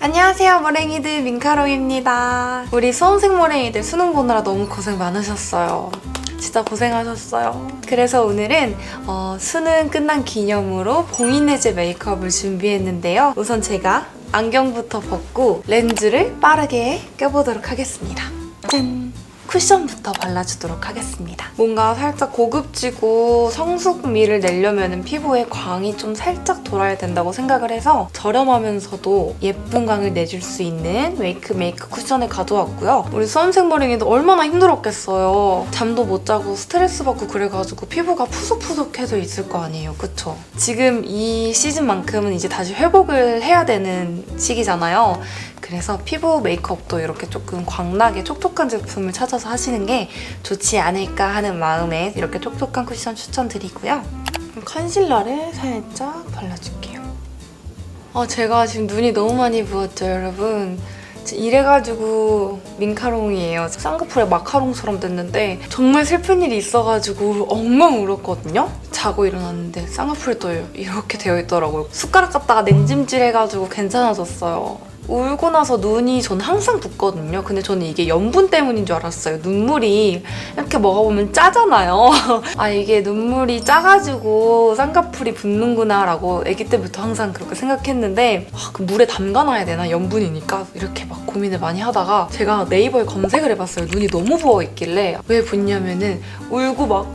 안녕하세요, 머랭이들 민카롱입니다. 우리 수험생 머랭이들 수능 보느라 너무 고생 많으셨어요. 진짜 고생하셨어요. 그래서 오늘은 수능 끝난 기념으로 공인해제 메이크업을 준비했는데요. 우선 제가 안경부터 벗고 렌즈를 빠르게 껴보도록 하겠습니다. 짠! 쿠션부터 발라주도록 하겠습니다. 뭔가 살짝 고급지고 성숙미를 내려면 피부에 광이 좀 살짝 돌아야 된다고 생각을 해서 저렴하면서도 예쁜 광을 내줄 수 있는 메이크 쿠션을 가져왔고요. 우리 수험생 머랭이도 얼마나 힘들었겠어요. 잠도 못 자고 스트레스 받고 그래가지고 피부가 푸석푸석해져 있을 거 아니에요. 그쵸? 지금 이 시즌만큼은 이제 다시 회복을 해야 되는 시기잖아요. 그래서 피부 메이크업도 이렇게 조금 광나게 촉촉한 제품을 찾아서 하시는 게 좋지 않을까 하는 마음에 이렇게 촉촉한 쿠션 추천드리고요. 컨실러를 살짝 발라줄게요. 제가 지금 눈이 너무 많이 부었죠, 여러분? 이래가지고 민카롱이에요. 쌍꺼풀에 마카롱처럼 됐는데 정말 슬픈 일이 있어가지고 엉엉 울었거든요? 자고 일어났는데 쌍꺼풀이 또 이렇게 되어 있더라고요. 숟가락 갖다가 냉찜질 해가지고 괜찮아졌어요. 울고 나서 눈이 전 항상 붓거든요. 근데 저는 이게 염분 때문인 줄 알았어요. 눈물이 이렇게 먹어보면 짜잖아요. 아, 이게 눈물이 짜가지고 쌍꺼풀이 붓는구나 라고 아기 때부터 항상 그렇게 생각했는데 그 물에 담가놔야 되나? 염분이니까 이렇게 막 고민을 많이 하다가 제가 네이버에 검색을 해봤어요. 눈이 너무 부어있길래 왜 붓냐면은 울고 막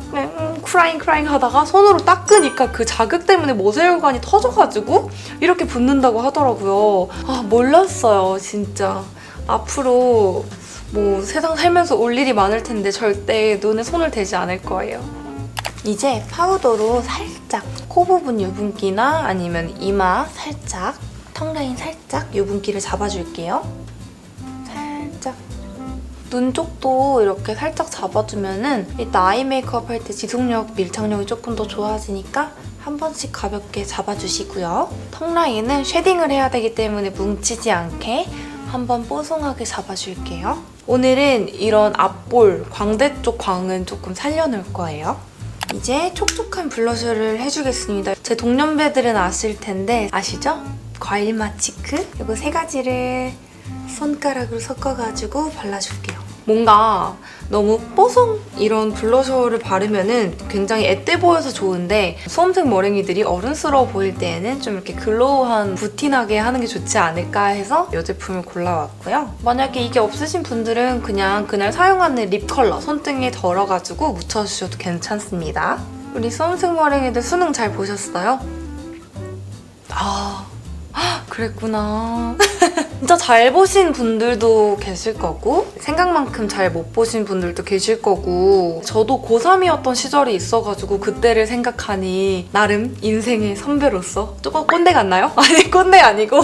크라잉 하다가 손으로 닦으니까 그 자극 때문에 모세혈관이 터져가지고 이렇게 붓는다고 하더라고요. 몰랐어요, 진짜. 앞으로 뭐 세상 살면서 올 일이 많을 텐데 절대 눈에 손을 대지 않을 거예요. 이제 파우더로 살짝 코 부분 유분기나 아니면 이마 살짝, 턱 라인 살짝 유분기를 잡아줄게요. 살짝. 눈 쪽도 이렇게 살짝 잡아주면은 이따 아이 메이크업 할 때 지속력, 밀착력이 조금 더 좋아지니까 한 번씩 가볍게 잡아주시고요. 턱 라인은 쉐딩을 해야 되기 때문에 뭉치지 않게 한번 뽀송하게 잡아줄게요. 오늘은 이런 앞볼, 광대 쪽 광은 조금 살려놓을 거예요. 이제 촉촉한 블러셔를 해주겠습니다. 제 동년배들은 아실 텐데 아시죠? 과일맛 치크? 이거 세 가지를 손가락으로 섞어가지고 발라줄게요. 뭔가 너무 뽀송 이런 블러셔를 바르면은 굉장히 앳돼 보여서 좋은데 수험생 머랭이들이 어른스러워 보일 때에는 좀 이렇게 글로우한 부티나게 하는 게 좋지 않을까 해서 이 제품을 골라왔고요. 만약에 이게 없으신 분들은 그냥 그날 사용하는 립 컬러 손등에 덜어가지고 묻혀주셔도 괜찮습니다. 우리 수험생 머랭이들 수능 잘 보셨어요? 그랬구나. 진짜 잘 보신 분들도 계실 거고 생각만큼 잘 못 보신 분들도 계실 거고 저도 고3이었던 시절이 있어가지고 그때를 생각하니 나름 인생의 선배로서 조금 꼰대 같나요? 아니, 꼰대 아니고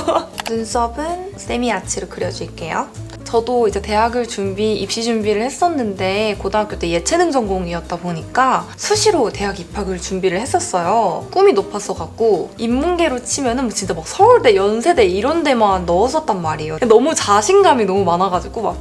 눈썹은 세미아치로 그려줄게요. 저도 이제 대학을 입시 준비를 했었는데 고등학교 때 예체능 전공이었다 보니까 수시로 대학 입학을 준비를 했었어요. 꿈이 높았어갖고 인문계로 치면은 진짜 막 서울대, 연세대 이런 데만 넣었었단 말이에요. 너무 자신감이 너무 많아가지고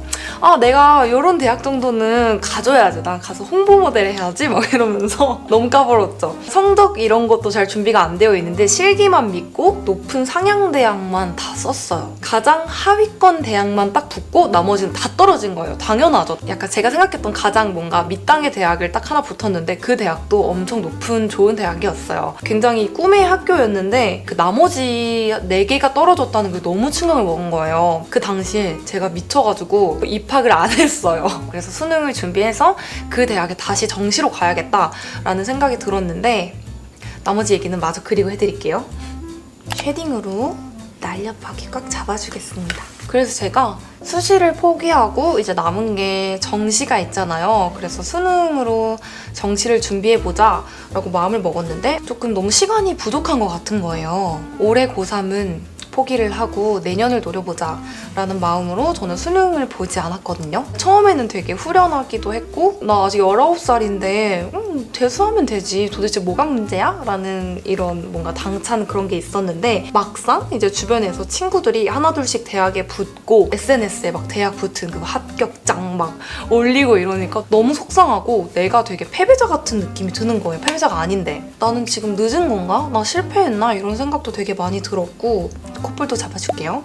내가 이런 대학 정도는 가져야지. 난 가서 홍보 모델 해야지 막 이러면서 너무 까불었죠. 성적 이런 것도 잘 준비가 안 되어 있는데 실기만 믿고 높은 상향대학만 다 썼어요. 가장 하위권 대학만 딱 붙고 나머지는 다 떨어진 거예요. 당연하죠. 약간 제가 생각했던 가장 뭔가 밑당의 대학을 딱 하나 붙었는데 그 대학도 엄청 높은 좋은 대학이었어요. 굉장히 꿈의 학교였는데 그 나머지 4개가 떨어졌다는 게 너무 충격을 먹은 거예요. 그 당시에 제가 미쳐가지고 입학을 안 했어요. 그래서 수능을 준비해서 그 대학에 다시 정시로 가야겠다라는 생각이 들었는데 나머지 얘기는 마저 그리고 해드릴게요. 쉐딩으로 날렵하게 꽉 잡아주겠습니다. 그래서 제가 수시를 포기하고 이제 남은 게 정시가 있잖아요. 그래서 수능으로 정시를 준비해보자 라고 마음을 먹었는데 조금 너무 시간이 부족한 것 같은 거예요. 올해 고3은 포기를 하고 내년을 노려보자 라는 마음으로 저는 수능을 보지 않았거든요. 처음에는 되게 후련하기도 했고 나 아직 19살인데 재수하면 되지 도대체 뭐가 문제야? 라는 이런 뭔가 당찬 그런 게 있었는데 막상 이제 주변에서 친구들이 하나둘씩 대학에 붙고 SNS에 막 대학 붙은 그 합격장 막 올리고 이러니까 너무 속상하고 내가 되게 패배자 같은 느낌이 드는 거예요. 패배자가 아닌데 나는 지금 늦은 건가? 나 실패했나? 이런 생각도 되게 많이 들었고 코뿔도 잡아줄게요.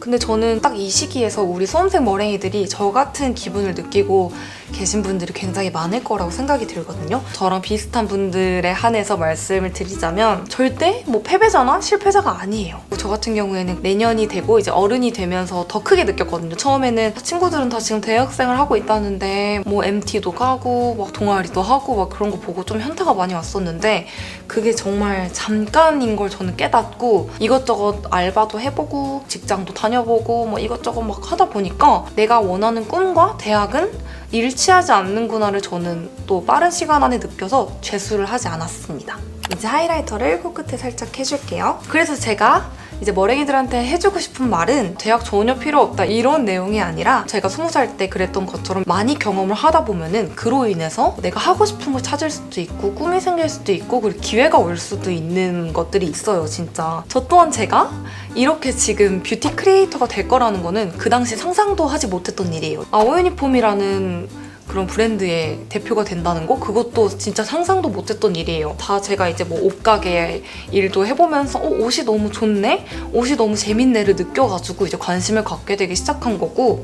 근데 저는 딱 이 시기에서 우리 수험생 머랭이들이 저 같은 기분을 느끼고 계신 분들이 굉장히 많을 거라고 생각이 들거든요. 저랑 비슷한 분들에 한해서 말씀을 드리자면 절대 뭐 패배자나 실패자가 아니에요. 저 같은 경우에는 내년이 되고 이제 어른이 되면서 더 크게 느꼈거든요. 처음에는 친구들은 다 지금 대학생을 하고 있다는데 뭐 MT도 가고 막 동아리도 하고 막 그런 거 보고 좀 현타가 많이 왔었는데 그게 정말 잠깐인 걸 저는 깨닫고 이것저것 알바도 해보고 직장도 다녀보고 뭐 이것저것 막 하다 보니까 내가 원하는 꿈과 대학은 일치하지 않는구나를 저는 또 빠른 시간 안에 느껴서 재수를 하지 않았습니다. 이제 하이라이터를 코끝에 살짝 해줄게요. 그래서 제가 이제 머랭이들한테 해주고 싶은 말은 대학 전혀 필요 없다 이런 내용이 아니라 제가 20살 때 그랬던 것처럼 많이 경험을 하다 보면은 그로 인해서 내가 하고 싶은 걸 찾을 수도 있고 꿈이 생길 수도 있고 그리고 기회가 올 수도 있는 것들이 있어요 진짜. 저 또한 제가 이렇게 지금 뷰티 크리에이터가 될 거라는 거는 그 당시 상상도 하지 못했던 일이에요. 아오유니폼이라는 그런 브랜드의 대표가 된다는 거? 그것도 진짜 상상도 못했던 일이에요. 다 제가 이제 뭐 옷가게 일도 해보면서 옷이 너무 좋네? 옷이 너무 재밌네를 느껴가지고 이제 관심을 갖게 되기 시작한 거고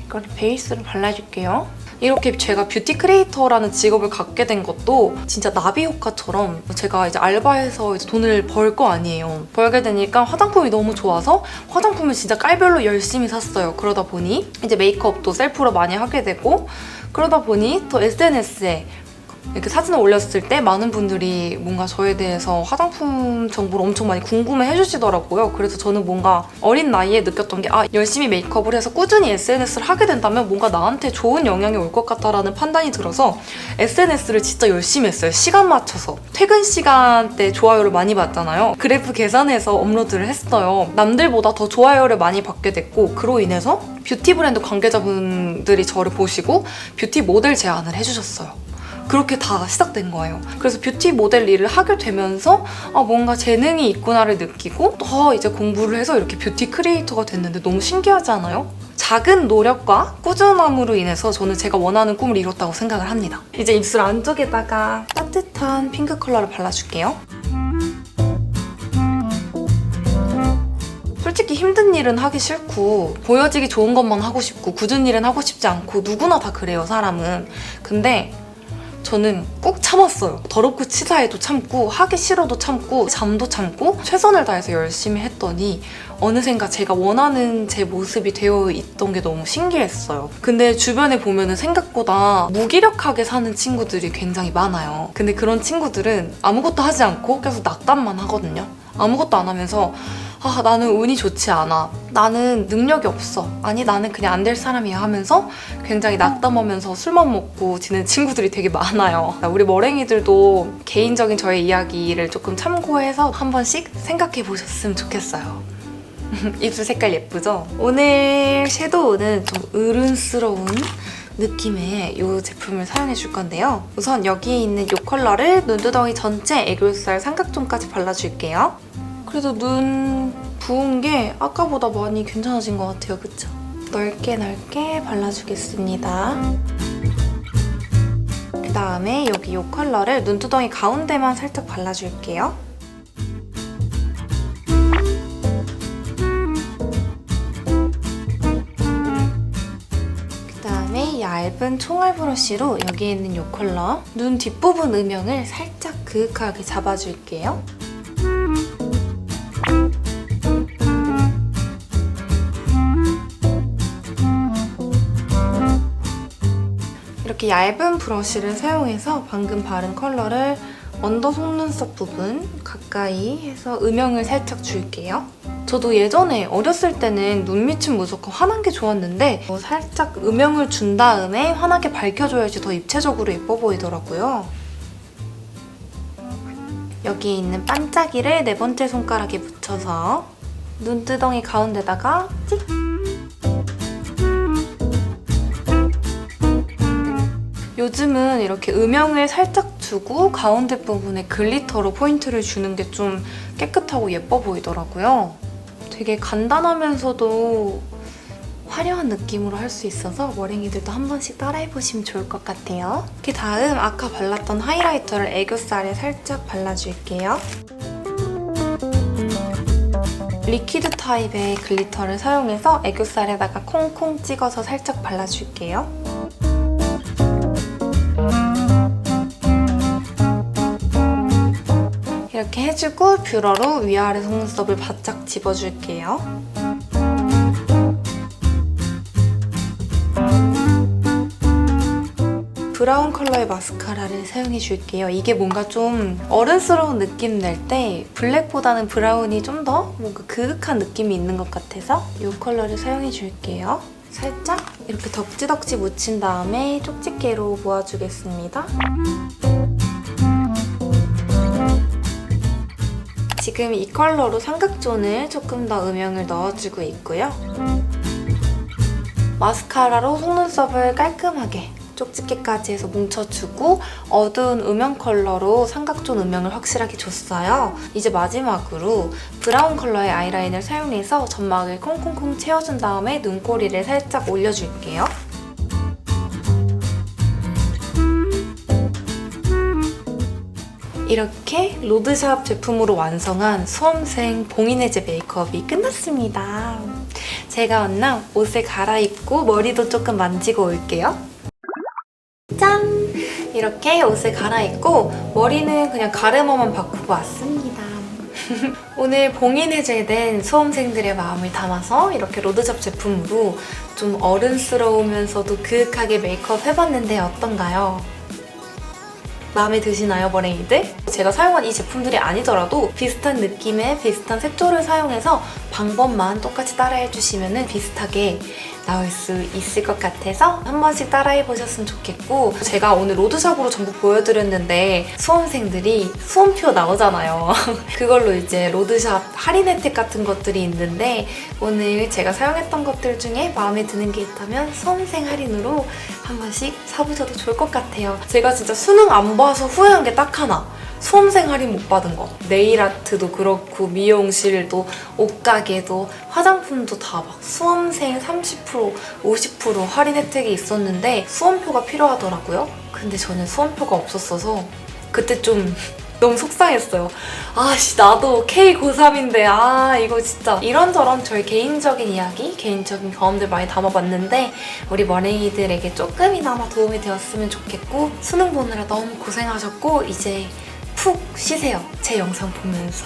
이걸 베이스를 발라줄게요. 이렇게 제가 뷰티 크리에이터라는 직업을 갖게 된 것도 진짜 나비 효과처럼 제가 이제 알바해서 이제 돈을 벌 거 아니에요. 벌게 되니까 화장품이 너무 좋아서 화장품을 진짜 깔별로 열심히 샀어요. 그러다 보니 이제 메이크업도 셀프로 많이 하게 되고 그러다 보니 또 SNS에 이렇게 사진을 올렸을 때 많은 분들이 뭔가 저에 대해서 화장품 정보를 엄청 많이 궁금해 해주시더라고요. 그래서 저는 뭔가 어린 나이에 느꼈던 게 열심히 메이크업을 해서 꾸준히 SNS를 하게 된다면 뭔가 나한테 좋은 영향이 올 것 같다라는 판단이 들어서 SNS를 진짜 열심히 했어요. 시간 맞춰서. 퇴근 시간 때 좋아요를 많이 받잖아요. 그래프 계산해서 업로드를 했어요. 남들보다 더 좋아요를 많이 받게 됐고 그로 인해서 뷰티 브랜드 관계자분들이 저를 보시고 뷰티 모델 제안을 해주셨어요. 그렇게 다 시작된 거예요. 그래서 뷰티 모델 일을 하게 되면서 뭔가 재능이 있구나를 느끼고 더 이제 공부를 해서 이렇게 뷰티 크리에이터가 됐는데 너무 신기하지 않아요? 작은 노력과 꾸준함으로 인해서 저는 제가 원하는 꿈을 이뤘다고 생각을 합니다. 이제 입술 안쪽에다가 따뜻한 핑크 컬러를 발라줄게요. 솔직히 힘든 일은 하기 싫고 보여지기 좋은 것만 하고 싶고 굳은 일은 하고 싶지 않고 누구나 다 그래요, 사람은. 근데 저는 꾹 참았어요. 더럽고 치사해도 참고 하기 싫어도 참고 잠도 참고 최선을 다해서 열심히 했더니 어느샌가 제가 원하는 제 모습이 되어 있던 게 너무 신기했어요. 근데 주변에 보면은 생각보다 무기력하게 사는 친구들이 굉장히 많아요. 근데 그런 친구들은 아무것도 하지 않고 계속 낙담만 하거든요. 아무것도 안 하면서 나는 운이 좋지 않아. 나는 능력이 없어. 아니 나는 그냥 안 될 사람이야 하면서 굉장히 낙담하면서 술만 먹고 지낸 친구들이 되게 많아요. 우리 머랭이들도 개인적인 저의 이야기를 조금 참고해서 한 번씩 생각해 보셨으면 좋겠어요. 입술 색깔 예쁘죠? 오늘 섀도우는 좀 어른스러운 느낌의 이 제품을 사용해 줄 건데요. 우선 여기에 있는 이 컬러를 눈두덩이 전체 애교살 삼각존까지 발라줄게요. 그래도 눈 부은 게 아까보다 많이 괜찮아진 것 같아요. 그쵸? 넓게 넓게 발라주겠습니다. 그 다음에 여기 이 컬러를 눈두덩이 가운데만 살짝 발라줄게요. 그 다음에 얇은 총알 브러쉬로 여기에 있는 이 컬러 눈 뒷부분 음영을 살짝 그윽하게 잡아줄게요. 이렇게 얇은 브러쉬를 사용해서 방금 바른 컬러를 언더 속눈썹 부분 가까이 해서 음영을 살짝 줄게요. 저도 예전에 어렸을 때는 눈 밑은 무조건 환한 게 좋았는데 살짝 음영을 준 다음에 환하게 밝혀줘야지 더 입체적으로 예뻐 보이더라고요. 여기 있는 반짝이를 네 번째 손가락에 묻혀서 눈두덩이 가운데다가 찍! 요즘은 이렇게 음영을 살짝 주고 가운데 부분에 글리터로 포인트를 주는 게 좀 깨끗하고 예뻐 보이더라고요. 되게 간단하면서도 화려한 느낌으로 할 수 있어서 머랭이들도 한 번씩 따라해보시면 좋을 것 같아요. 그 다음 아까 발랐던 하이라이터를 애교살에 살짝 발라줄게요. 리퀴드 타입의 글리터를 사용해서 애교살에다가 콩콩 찍어서 살짝 발라줄게요. 이렇게 해주고 뷰러로 위아래 속눈썹을 바짝 집어줄게요. 브라운 컬러의 마스카라를 사용해줄게요. 이게 뭔가 좀 어른스러운 느낌 낼 때 블랙보다는 브라운이 좀 더 뭔가 그윽한 느낌이 있는 것 같아서 이 컬러를 사용해줄게요. 살짝 이렇게 덕지덕지 묻힌 다음에 쪽집게로 모아주겠습니다. 지금 이 컬러로 삼각존을 조금 더 음영을 넣어주고 있고요. 마스카라로 속눈썹을 깔끔하게 쪽집게까지 해서 뭉쳐주고 어두운 음영 컬러로 삼각존 음영을 확실하게 줬어요. 이제 마지막으로 브라운 컬러의 아이라인을 사용해서 점막을 콩콩콩 채워준 다음에 눈꼬리를 살짝 올려줄게요. 이렇게 로드샵 제품으로 완성한 수험생 봉인해제 메이크업이 끝났습니다. 제가 언남 옷을 갈아입고 머리도 조금 만지고 올게요. 짠! 이렇게 옷을 갈아입고 머리는 그냥 가르마만 바꾸고 왔습니다. 오늘 봉인해제된 수험생들의 마음을 담아서 이렇게 로드샵 제품으로 좀 어른스러우면서도 그윽하게 메이크업 해봤는데 어떤가요? 마음에 드시나요, 머랭이들? 제가 사용한 이 제품들이 아니더라도 비슷한 느낌의 비슷한 색조를 사용해서 방법만 똑같이 따라해주시면 비슷하게 나올 수 있을 것 같아서 한 번씩 따라해보셨으면 좋겠고, 제가 오늘 로드샵으로 전부 보여드렸는데 수험생들이 수험표 나오잖아요. 그걸로 이제 로드샵 할인 혜택 같은 것들이 있는데 오늘 제가 사용했던 것들 중에 마음에 드는 게 있다면 수험생 할인으로 한 번씩 사보셔도 좋을 것 같아요. 제가 진짜 수능 안 봐서 후회한 게 딱 하나. 수험생 할인 못 받은 거. 네일아트도 그렇고 미용실도 옷가게도 화장품도 다 막 수험생 30% 50% 할인 혜택이 있었는데 수험표가 필요하더라고요. 근데 저는 수험표가 없었어서 그때 좀 너무 속상했어요. 아씨 나도 K-고3인데 이거 진짜 이런저런 저의 개인적인 이야기, 개인적인 경험들 많이 담아봤는데 우리 머랭이들에게 조금이나마 도움이 되었으면 좋겠고, 수능 보느라 너무 고생하셨고 이제 푹 쉬세요. 제 영상 보면서.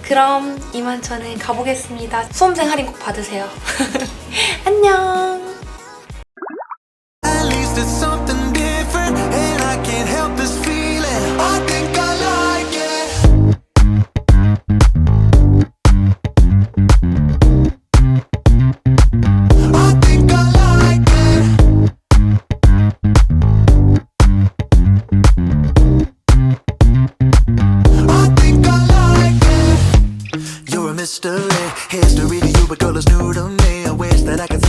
그럼 이만 저는 가보겠습니다. 수험생 할인 꼭 받으세요. 안녕. At least it's something different, and I can't help this feeling. I think I like it. I think I like it. I think I like it. You're a mystery, history to you, but girl, it's new to me. I wish that I could